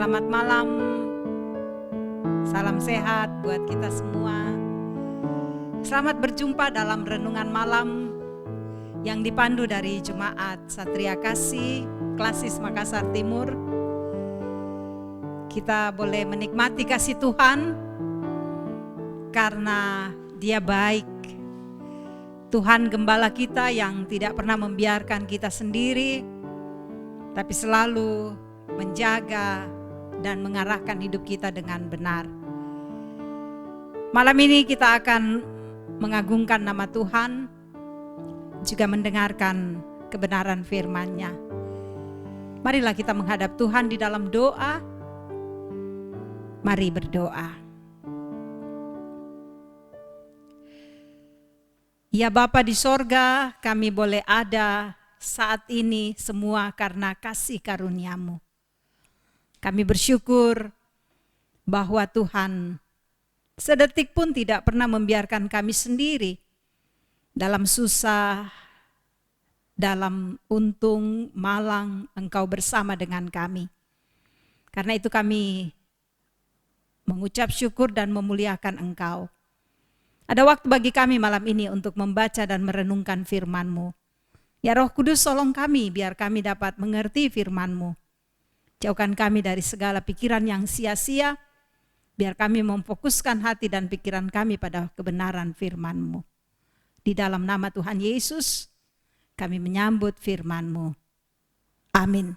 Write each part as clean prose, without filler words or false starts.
Selamat malam, salam sehat buat kita semua. Selamat berjumpa dalam renungan malam yang dipandu dari Jemaat Satria Kasih Klasis Makassar Timur. Kita boleh menikmati kasih Tuhan karena Dia baik. Tuhan gembala kita yang tidak pernah membiarkan kita sendiri, tapi selalu menjaga dan mengarahkan hidup kita dengan benar. Malam ini kita akan mengagungkan nama Tuhan, juga mendengarkan kebenaran firman-Nya. Marilah kita menghadap Tuhan di dalam doa. Mari berdoa. Ya Bapa di sorga, kami boleh ada saat ini semua karena kasih karunia-Mu. Kami bersyukur bahwa Tuhan sedetik pun tidak pernah membiarkan kami sendiri dalam susah, dalam untung, malang, Engkau bersama dengan kami. Karena itu kami mengucap syukur dan memuliakan Engkau. Ada waktu bagi kami malam ini untuk membaca dan merenungkan firman-Mu. Ya Roh Kudus, tolong kami biar kami dapat mengerti firman-Mu. Jauhkan kami dari segala pikiran yang sia-sia, biar kami memfokuskan hati dan pikiran kami pada kebenaran firman-Mu. Di dalam nama Tuhan Yesus, kami menyambut firman-Mu. Amin.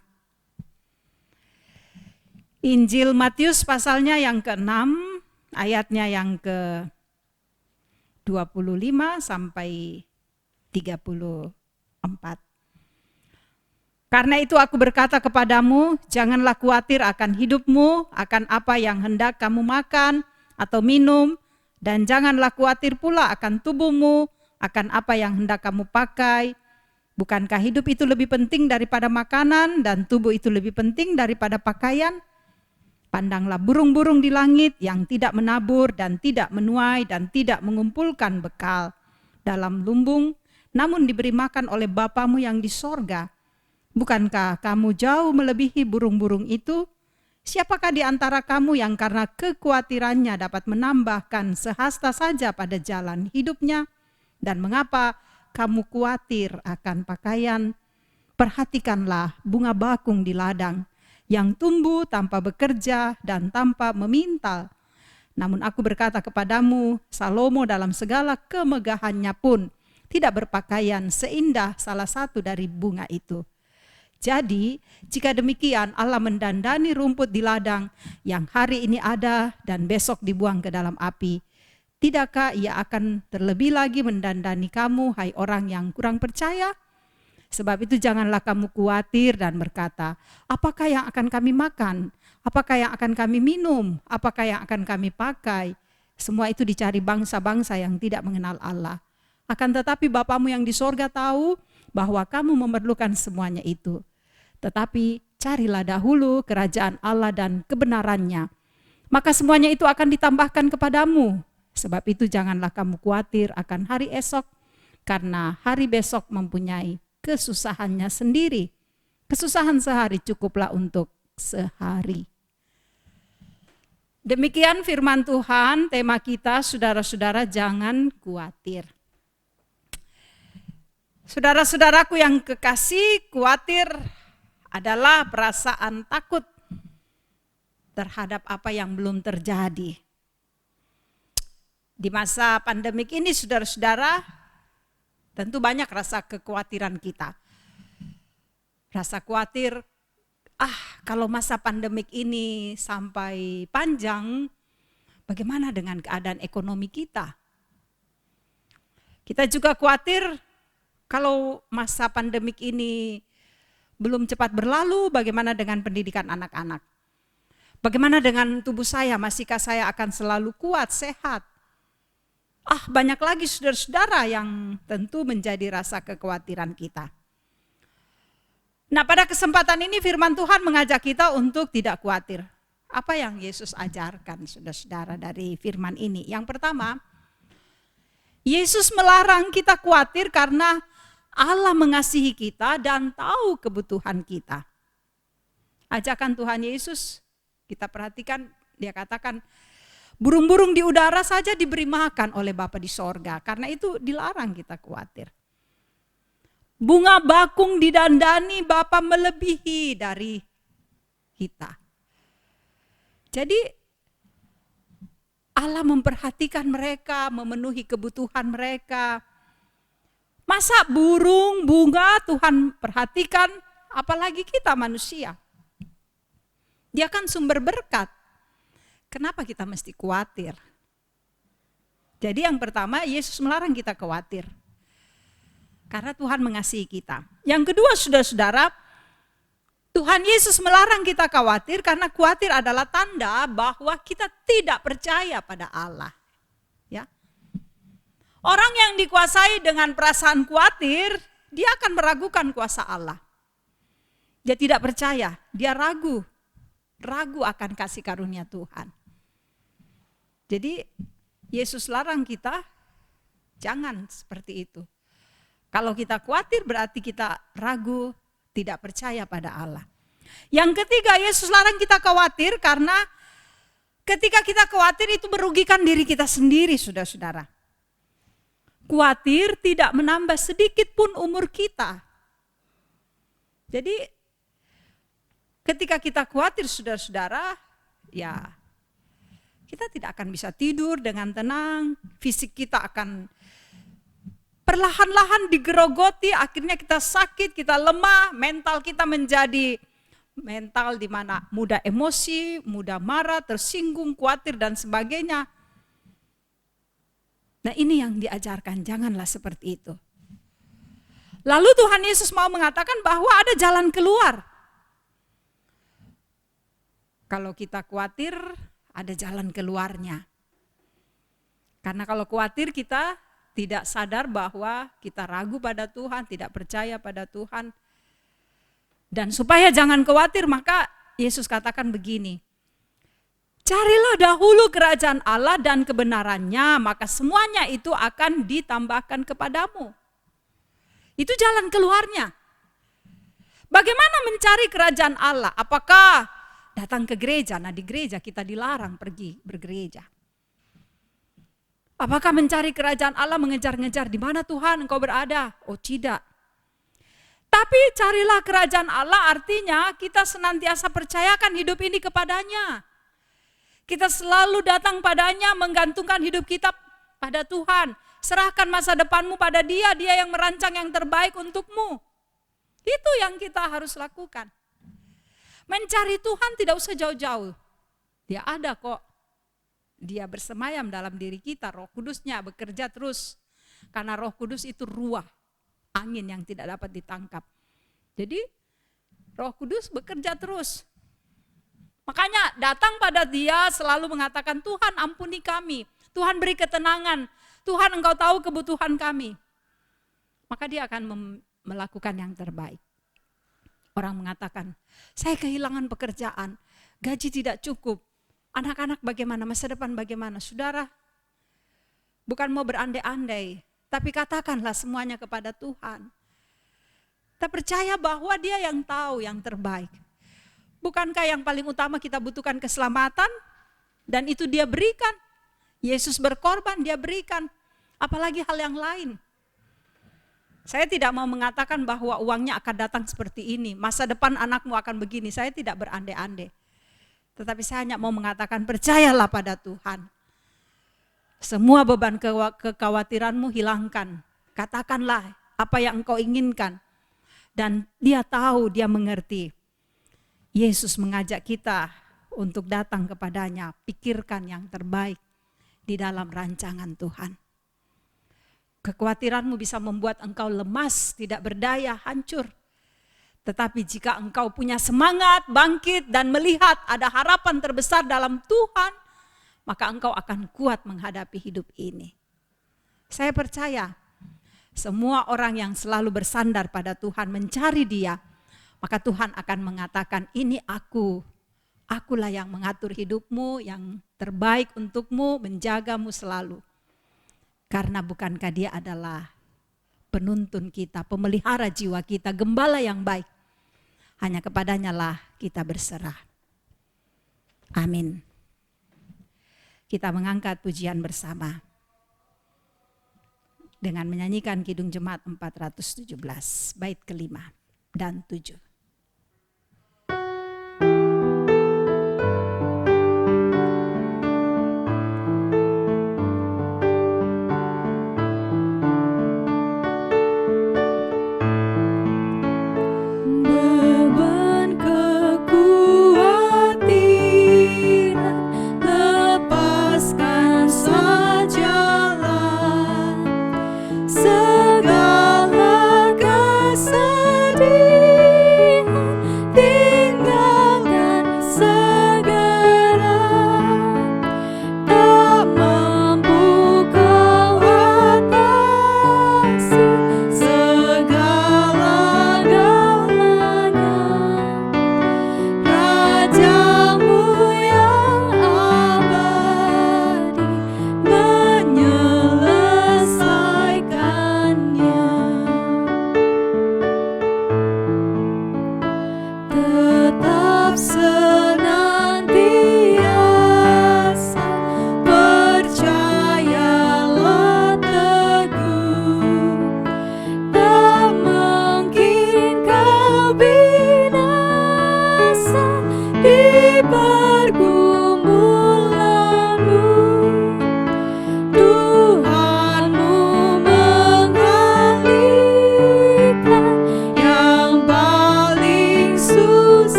Injil Matius pasalnya yang ke-6, ayatnya yang ke-25 sampai 34. Karena itu aku berkata kepadamu, janganlah khawatir akan hidupmu, akan apa yang hendak kamu makan atau minum, dan janganlah khawatir pula akan tubuhmu, akan apa yang hendak kamu pakai. Bukankah hidup itu lebih penting daripada makanan, dan tubuh itu lebih penting daripada pakaian? Pandanglah burung-burung di langit yang tidak menabur dan tidak menuai dan tidak mengumpulkan bekal dalam lumbung, namun diberi makan oleh Bapamu yang di sorga. Bukankah kamu jauh melebihi burung-burung itu? Siapakah di antara kamu yang karena kekhawatirannya dapat menambahkan sehasta saja pada jalan hidupnya? Dan mengapa kamu khawatir akan pakaian? Perhatikanlah bunga bakung di ladang, yang tumbuh tanpa bekerja dan tanpa memintal. Namun aku berkata kepadamu, Salomo dalam segala kemegahannya pun tidak berpakaian seindah salah satu dari bunga itu. Jadi, jika demikian Allah mendandani rumput di ladang yang hari ini ada dan besok dibuang ke dalam api. Tidakkah Ia akan terlebih lagi mendandani kamu, hai orang yang kurang percaya? Sebab itu janganlah kamu khawatir dan berkata, apakah yang akan kami makan? Apakah yang akan kami minum? Apakah yang akan kami pakai? Semua itu dicari bangsa-bangsa yang tidak mengenal Allah. Akan tetapi Bapamu yang di sorga tahu bahwa kamu memerlukan semuanya itu. Tetapi carilah dahulu kerajaan Allah dan kebenarannya. Maka semuanya itu akan ditambahkan kepadamu. Sebab itu janganlah kamu khawatir akan hari esok, karena hari besok mempunyai kesusahannya sendiri. Kesusahan sehari cukuplah untuk sehari. Demikian firman Tuhan, tema kita, saudara-saudara jangan khawatir. Saudara-saudaraku yang kekasih, khawatir adalah perasaan takut terhadap apa yang belum terjadi. Di masa pandemik ini saudara-saudara, tentu banyak rasa kekhawatiran kita. Rasa khawatir, kalau masa pandemik ini sampai panjang, bagaimana dengan keadaan ekonomi kita? Kita juga khawatir kalau masa pandemik ini belum cepat berlalu, bagaimana dengan pendidikan anak-anak? Bagaimana dengan tubuh saya, masihkah saya akan selalu kuat, sehat? Banyak lagi saudara-saudara yang tentu menjadi rasa kekhawatiran kita. Nah, pada kesempatan ini firman Tuhan mengajak kita untuk tidak khawatir. Apa yang Yesus ajarkan saudara-saudara dari firman ini? Yang pertama, Yesus melarang kita khawatir karena Allah mengasihi kita dan tahu kebutuhan kita. Ajakan Tuhan Yesus Kita perhatikan, dia katakan, burung-burung di udara saja diberi makan oleh Bapa di sorga. Karena itu dilarang kita khawatir. Bunga bakung didandani Bapa melebihi dari kita. Jadi Allah memperhatikan mereka, memenuhi kebutuhan mereka. Masa burung, bunga Tuhan perhatikan, apalagi kita manusia. Dia kan sumber berkat. Kenapa kita mesti khawatir? Jadi yang pertama, Yesus melarang kita khawatir. Karena Tuhan mengasihi kita. Yang kedua, saudara-saudara, Tuhan Yesus melarang kita khawatir karena khawatir adalah tanda bahwa kita tidak percaya pada Allah. Ya. Orang yang dikuasai dengan perasaan khawatir, dia akan meragukan kuasa Allah. Dia tidak percaya, dia ragu akan kasih karunia Tuhan. Jadi Yesus larang kita jangan seperti itu. Kalau kita khawatir berarti kita ragu, tidak percaya pada Allah. Yang ketiga, Yesus larang kita khawatir karena ketika kita khawatir itu merugikan diri kita sendiri, saudara-saudara. Khawatir tidak menambah sedikit pun umur kita. Jadi ketika kita khawatir, saudara-saudara, ya kita tidak akan bisa tidur dengan tenang, fisik kita akan perlahan-lahan digerogoti, akhirnya kita sakit, kita lemah, mental kita menjadi mental di mana mudah emosi, mudah marah, tersinggung, khawatir dan sebagainya. Nah, ini yang diajarkan, janganlah seperti itu. Lalu Tuhan Yesus mau mengatakan bahwa ada jalan keluar. Kalau kita khawatir, ada jalan keluarnya. Karena kalau khawatir kita tidak sadar bahwa kita ragu pada Tuhan, tidak percaya pada Tuhan. Dan supaya jangan khawatir, maka Yesus katakan begini, carilah dahulu kerajaan Allah dan kebenarannya, maka semuanya itu akan ditambahkan kepadamu. Itu jalan keluarnya. Bagaimana mencari kerajaan Allah? Apakah datang ke gereja? Nah, di gereja kita dilarang pergi bergereja. Apakah mencari kerajaan Allah mengejar-ngejar di mana Tuhan engkau berada? Oh, tidak. Tapi carilah kerajaan Allah artinya kita senantiasa percayakan hidup ini kepadanya. Kita selalu datang padanya, menggantungkan hidup kita pada Tuhan. Serahkan masa depanmu pada Dia, Dia yang merancang yang terbaik untukmu. Itu yang kita harus lakukan. Mencari Tuhan tidak usah jauh-jauh. Dia ada kok. Dia bersemayam dalam diri kita, Roh Kudusnya bekerja terus. Karena Roh Kudus itu ruah, angin yang tidak dapat ditangkap. Jadi Roh Kudus bekerja terus. Makanya datang pada Dia selalu mengatakan, Tuhan ampuni kami, Tuhan beri ketenangan, Tuhan engkau tahu kebutuhan kami. Maka Dia akan melakukan yang terbaik. Orang mengatakan, saya kehilangan pekerjaan, gaji tidak cukup, anak-anak bagaimana, masa depan bagaimana? Saudara, bukan mau berandai-andai, tapi katakanlah semuanya kepada Tuhan. Kita percaya bahwa Dia yang tahu yang terbaik. Bukankah yang paling utama kita butuhkan keselamatan? Dan itu Dia berikan. Yesus berkorban, Dia berikan. Apalagi hal yang lain. Saya tidak mau mengatakan bahwa uangnya akan datang seperti ini. Masa depan anakmu akan begini. Saya tidak berandai-andai. Tetapi saya hanya mau mengatakan percayalah pada Tuhan. Semua beban kekhawatiranmu hilangkan. Katakanlah apa yang engkau inginkan. Dan Dia tahu, Dia mengerti. Yesus mengajak kita untuk datang kepadanya. Pikirkan yang terbaik di dalam rancangan Tuhan. Kekhawatiranmu bisa membuat engkau lemas, tidak berdaya, hancur. Tetapi jika engkau punya semangat, bangkit dan melihat ada harapan terbesar dalam Tuhan, maka engkau akan kuat menghadapi hidup ini. Saya percaya semua orang yang selalu bersandar pada Tuhan, mencari Dia, maka Tuhan akan mengatakan, ini akulah yang mengatur hidupmu, yang terbaik untukmu, menjagamu selalu. Karena bukankah Dia adalah penuntun kita, pemelihara jiwa kita, gembala yang baik. Hanya kepadanya lah kita berserah. Amin. Kita mengangkat pujian bersama dengan menyanyikan Kidung Jemaat 417, bait kelima dan 7.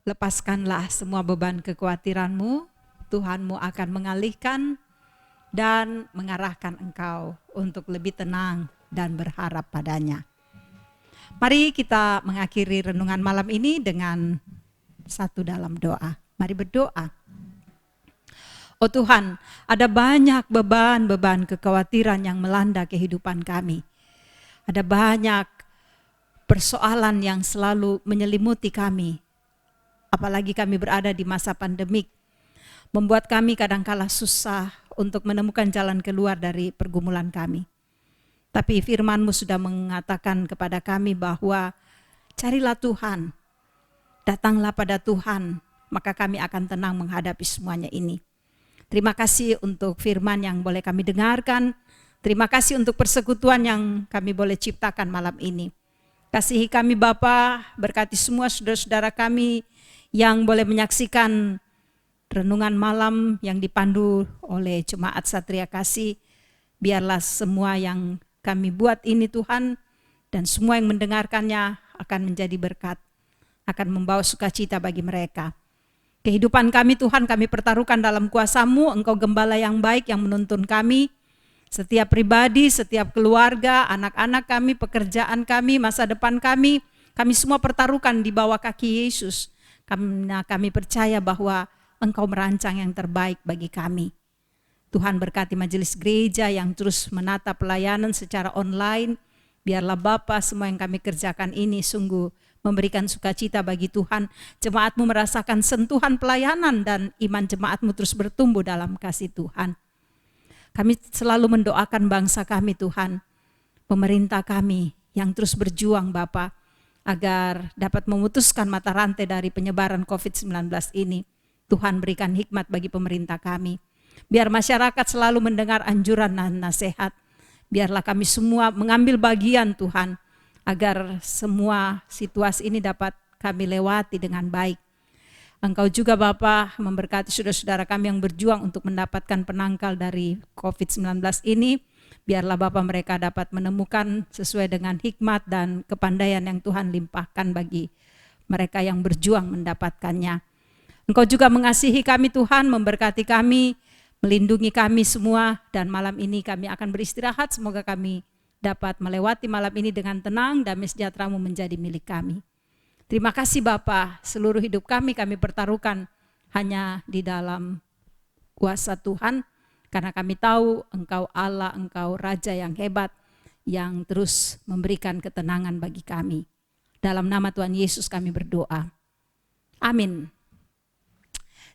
Lepaskanlah semua beban kekhawatiranmu, Tuhanmu akan mengalihkan dan mengarahkan engkau untuk lebih tenang dan berharap padanya. Mari kita mengakhiri renungan malam ini dengan satu dalam doa. Mari berdoa. Oh Tuhan, ada banyak beban-beban kekhawatiran yang melanda kehidupan kami. Ada banyak persoalan yang selalu menyelimuti kami. Apalagi kami berada di masa pandemik, membuat kami kadangkala susah untuk menemukan jalan keluar dari pergumulan kami. Tapi firman-Mu sudah mengatakan kepada kami bahwa carilah Tuhan, datanglah pada Tuhan, maka kami akan tenang menghadapi semuanya ini. Terima kasih untuk firman yang boleh kami dengarkan. Terima kasih untuk persekutuan yang kami boleh ciptakan malam ini. Kasihi kami Bapa, berkati semua saudara-saudara kami yang boleh menyaksikan renungan malam yang dipandu oleh Jemaat Satria Kasih. Biarlah semua yang kami buat ini Tuhan, dan semua yang mendengarkannya akan menjadi berkat, akan membawa sukacita bagi mereka. Kehidupan kami Tuhan kami pertaruhkan dalam kuasa-Mu, Engkau gembala yang baik yang menuntun kami, setiap pribadi, setiap keluarga, anak-anak kami, pekerjaan kami, masa depan kami semua pertaruhkan di bawah kaki Yesus. Karena kami percaya bahwa Engkau merancang yang terbaik bagi kami. Tuhan berkati majelis gereja yang terus menata pelayanan secara online. Biarlah Bapa semua yang kami kerjakan ini sungguh memberikan sukacita bagi Tuhan. Jemaat-Mu merasakan sentuhan pelayanan dan iman jemaat-Mu terus bertumbuh dalam kasih Tuhan. Kami selalu mendoakan bangsa kami Tuhan, pemerintah kami yang terus berjuang Bapa, agar dapat memutuskan mata rantai dari penyebaran COVID-19 ini. Tuhan berikan hikmat bagi pemerintah kami. Biar masyarakat selalu mendengar anjuran dan nasihat. Biarlah kami semua mengambil bagian Tuhan, agar semua situasi ini dapat kami lewati dengan baik. Engkau juga Bapa memberkati saudara-saudara kami yang berjuang untuk mendapatkan penangkal dari COVID-19 ini. Biarlah Bapa mereka dapat menemukan sesuai dengan hikmat dan kepandaian yang Tuhan limpahkan bagi mereka yang berjuang mendapatkannya. Engkau juga mengasihi kami Tuhan, memberkati kami, melindungi kami semua, dan malam ini kami akan beristirahat. Semoga kami dapat melewati malam ini dengan tenang, damai sejahtera-Mu menjadi milik kami. Terima kasih Bapa, seluruh hidup kami pertaruhkan hanya di dalam kuasa Tuhan. Karena kami tahu Engkau Allah, Engkau Raja yang hebat, yang terus memberikan ketenangan bagi kami. Dalam nama Tuhan Yesus kami berdoa. Amin.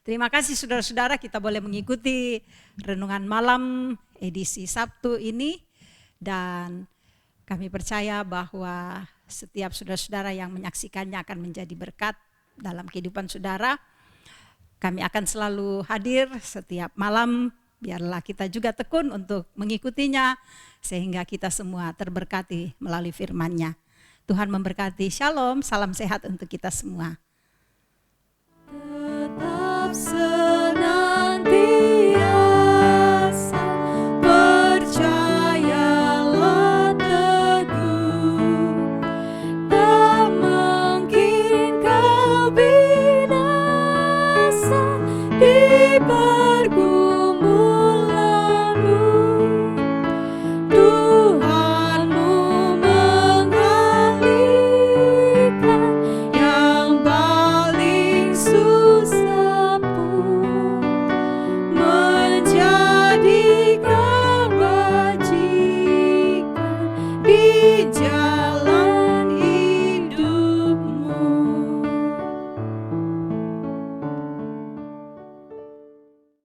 Terima kasih saudara-saudara, kita boleh mengikuti renungan malam edisi Sabtu ini. Dan kami percaya bahwa setiap saudara-saudara yang menyaksikannya akan menjadi berkat dalam kehidupan saudara. Kami akan selalu hadir setiap malam, biarlah kita juga tekun untuk mengikutinya, sehingga kita semua terberkati melalui firman-Nya. Tuhan memberkati. Shalom, salam sehat untuk kita semua. Tetap